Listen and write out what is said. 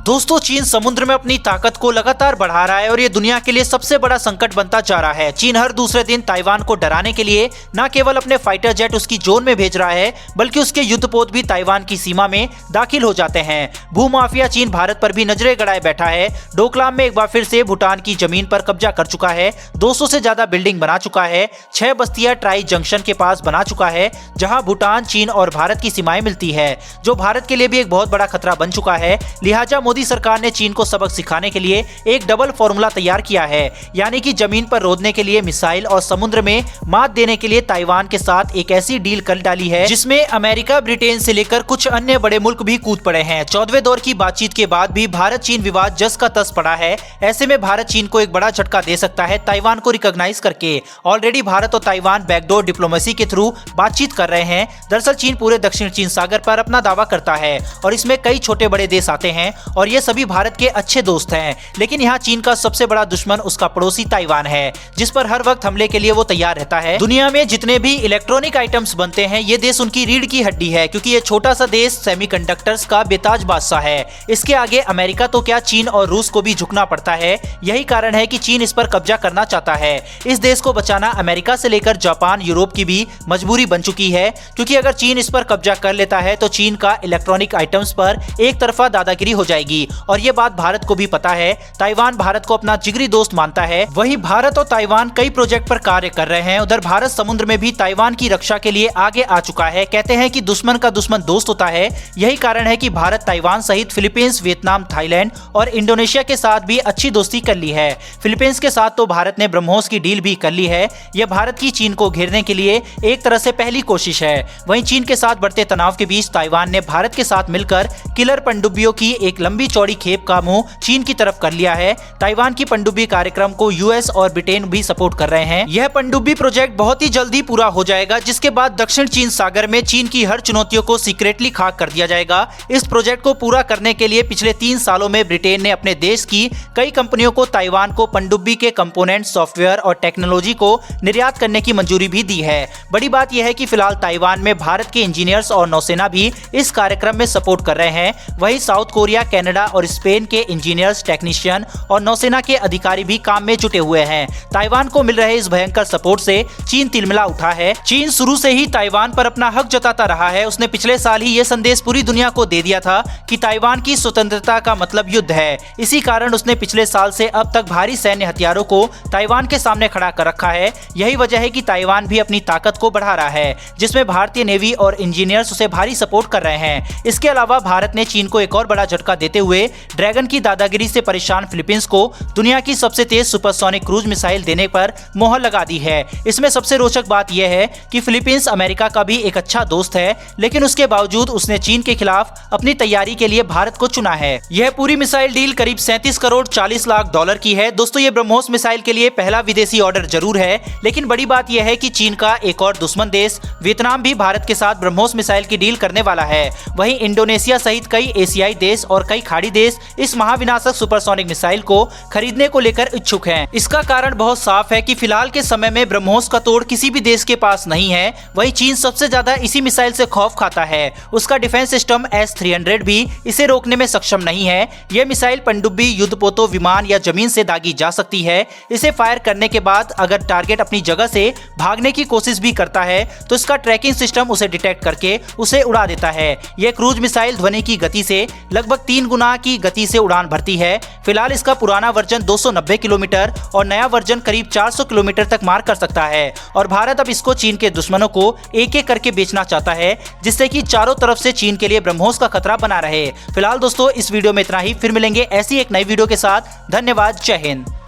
दोस्तों चीन समुद्र में अपनी ताकत को लगातार बढ़ा रहा है और ये दुनिया के लिए सबसे बड़ा संकट बनता जा रहा है। चीन हर दूसरे दिन ताइवान को डराने के लिए न केवल अपने फाइटर जेट उसकी जोन में भेज रहा है, बल्कि उसके युद्धपोत भी ताइवान की सीमा में दाखिल हो जाते हैं। भूमाफिया चीन भारत पर भी नजरें गड़ाए बैठा है। डोकलाम में एक बार फिर से भूटान की जमीन पर कब्जा कर चुका है। 200 से ज्यादा बिल्डिंग बना चुका है। 6 बस्तियां ट्राई जंक्शन के पास बना चुका है, जहां भूटान, चीन और भारत की सीमाएं मिलती है, जो भारत के लिए भी एक बहुत बड़ा खतरा बन चुका है। लिहाजा मोदी सरकार ने चीन को सबक सिखाने के लिए एक डबल फॉर्मूला तैयार किया है, यानी कि जमीन पर रोदने के लिए मिसाइल और समुद्र में मात देने के लिए ताइवान के साथ एक ऐसी डील कर डाली है जिसमें अमेरिका, ब्रिटेन से लेकर कुछ अन्य बड़े मुल्क भी कूद पड़े हैं। 14वें दौर की बातचीत के बाद भी भारत चीन विवाद जस का तस पड़ा है। ऐसे में भारत चीन को एक बड़ा झटका दे सकता है ताइवान को रिकॉग्नाइज करके। ऑलरेडी भारत और ताइवान बैकडोर डिप्लोमेसी के थ्रू बातचीत कर रहे हैं। दरअसल चीन पूरे दक्षिण चीन सागर पर अपना दावा करता है और इसमें कई छोटे बड़े देश आते हैं और ये सभी भारत के अच्छे दोस्त हैं। लेकिन यहाँ चीन का सबसे बड़ा दुश्मन उसका पड़ोसी ताइवान है, जिस पर हर वक्त हमले के लिए वो तैयार रहता है। दुनिया में जितने भी इलेक्ट्रॉनिक आइटम्स बनते हैं, ये देश उनकी रीढ़ की हड्डी है, क्योंकि ये छोटा सा देश सेमीकंडक्टर्स का बेताज बादशाह है। इसके आगे अमेरिका तो क्या, चीन और रूस को भी झुकना पड़ता है। यही कारण है कि चीन इस पर कब्जा करना चाहता है। इस देश को बचाना अमेरिका से लेकर जापान, यूरोप की भी मजबूरी बन चुकी है, क्योंकि अगर चीन इस पर कब्जा कर लेता है तो चीन का इलेक्ट्रॉनिक आइटम्स पर एक तरफा दादागिरी हो जाएगी। और ये बात भारत को भी पता है। ताइवान भारत को अपना जिगरी दोस्त मानता है। वहीं भारत और ताइवान कई प्रोजेक्ट पर कार्य कर रहे हैं। उधर भारत समुद्र में भी ताइवान की रक्षा के लिए आगे आ चुका है। कहते हैं कि दुश्मन का दुश्मन दोस्त होता है। यही कारण है कि भारत ताइवान सहित फिलीपींस, वियतनाम, थाईलैंड और इंडोनेशिया के साथ भी अच्छी दोस्ती कर ली है। फिलीपींस के साथ तो भारत ने ब्रह्मोस की डील भी कर ली है। यह भारत की चीन को घेरने के लिए एक तरह से पहली कोशिश है। वहीं चीन के साथ बढ़ते तनाव के बीच ताइवान ने भारत के साथ मिलकर किलर पनडुब्बियों की एक लंबी चौड़ी खेप का मुंह चीन की तरफ कर लिया है। ताइवान की पनडुब्बी कार्यक्रम को यूएस और ब्रिटेन भी सपोर्ट कर रहे हैं। यह पनडुब्बी प्रोजेक्ट बहुत ही जल्दी पूरा हो जाएगा, जिसके बाद दक्षिण चीन सागर में चीन की हर चुनौतियों को सीक्रेटली खाक कर दिया जाएगा। इस प्रोजेक्ट को पूरा करने के लिए पिछले 3 सालों में ब्रिटेन ने अपने देश की कई कंपनियों को ताइवान को पनडुब्बी के कंपोनेंट, सॉफ्टवेयर और टेक्नोलॉजी को निर्यात करने की मंजूरी भी दी है। बड़ी बात यह है कि फिलहाल ताइवान में भारत के इंजीनियर्स और नौसेना भी इस कार्यक्रम में सपोर्ट कर रहे हैं। वहीं साउथ कोरिया, कनाडा और स्पेन के इंजीनियर्स, टेक्नीशियन और नौसेना के अधिकारी भी काम में जुटे हुए हैं। ताइवान को मिल रहे इस भयंकर सपोर्ट से चीन तिलमिला उठा है। चीन शुरू से ही ताइवान पर अपना हक जताता रहा है। उसने पिछले साल ही ये संदेश पूरी दुनिया को दे दिया था कि ताइवान की स्वतंत्रता का मतलब युद्ध है। इसी कारण उसने पिछले साल से अब तक भारी सैन्य हथियारों को ताइवान के सामने खड़ा कर रखा है। यही वजह है कि ताइवान भी अपनी ताकत को बढ़ा रहा है, जिसमें भारतीय नेवी और इंजीनियर्स उसे भारी सपोर्ट कर रहे हैं। इसके अलावा भारत ने चीन को एक और बड़ा झटका देते हुए ड्रैगन की दादागिरी से परेशान फिलीपींस को दुनिया की सबसे तेज सुपरसोनिक क्रूज मिसाइल देने पर मोहर लगा दी है। इसमें सबसे रोचक बात यह है कि फिलीपींस अमेरिका का भी एक अच्छा दोस्त है, लेकिन उसके बावजूद उसने चीन के खिलाफ अपनी तैयारी के लिए भारत को चुना है। यह पूरी मिसाइल डील करीब 37 करोड़ 40 लाख डॉलर की है। दोस्तों ये ब्रह्मोस मिसाइल के लिए पहला विदेशी ऑर्डर जरूर है, लेकिन बड़ी बात यह है कि चीन का एक और दुश्मन देश वियतनाम भी भारत के साथ ब्रह्मोस मिसाइल की डील करने वाला है। वहीं इंडोनेशिया सहित कई एशियाई देश और कई खाड़ी देश इस महाविनाशक सुपरसोनिक मिसाइल को खरीदने को लेकर इच्छुक हैं। इसका कारण बहुत साफ है कि फिलहाल के समय में ब्रह्मोस का तोड़ किसी भी देश के पास नहीं है। वहीं चीन सबसे ज्यादा इसी मिसाइल से खौफ खाता है। उसका डिफेंस सिस्टम S-300 भी इसे रोकने में सक्षम नहीं है। यह मिसाइल पनडुब्बी, युद्धपोतों, विमान या जमीन से दागी जा सकती है। इसे फायर करने के बाद अगर टारगेट अपनी जगह से भागने की कोशिश भी करता है तो इसका ट्रैकिंग सिस्टम उसे डिटेक्ट करके उसे उड़ा देता है। यह क्रूज मिसाइल ध्वनि की गति से लगभग 3 गुना की गति से उड़ान भरती है। फिलहाल इसका पुराना वर्जन 290 किलोमीटर और नया वर्जन करीब 400 किलोमीटर तक मार कर सकता है। और भारत अब इसको चीन के दुश्मनों को एक एक करके बेचना चाहता है, जिससे कि चारों तरफ से चीन के लिए ब्रह्मोस का खतरा बना रहे। फिलहाल दोस्तों इस वीडियो में इतना ही। फिर मिलेंगे ऐसी एक नई वीडियो के साथ। धन्यवाद। जय हिंद।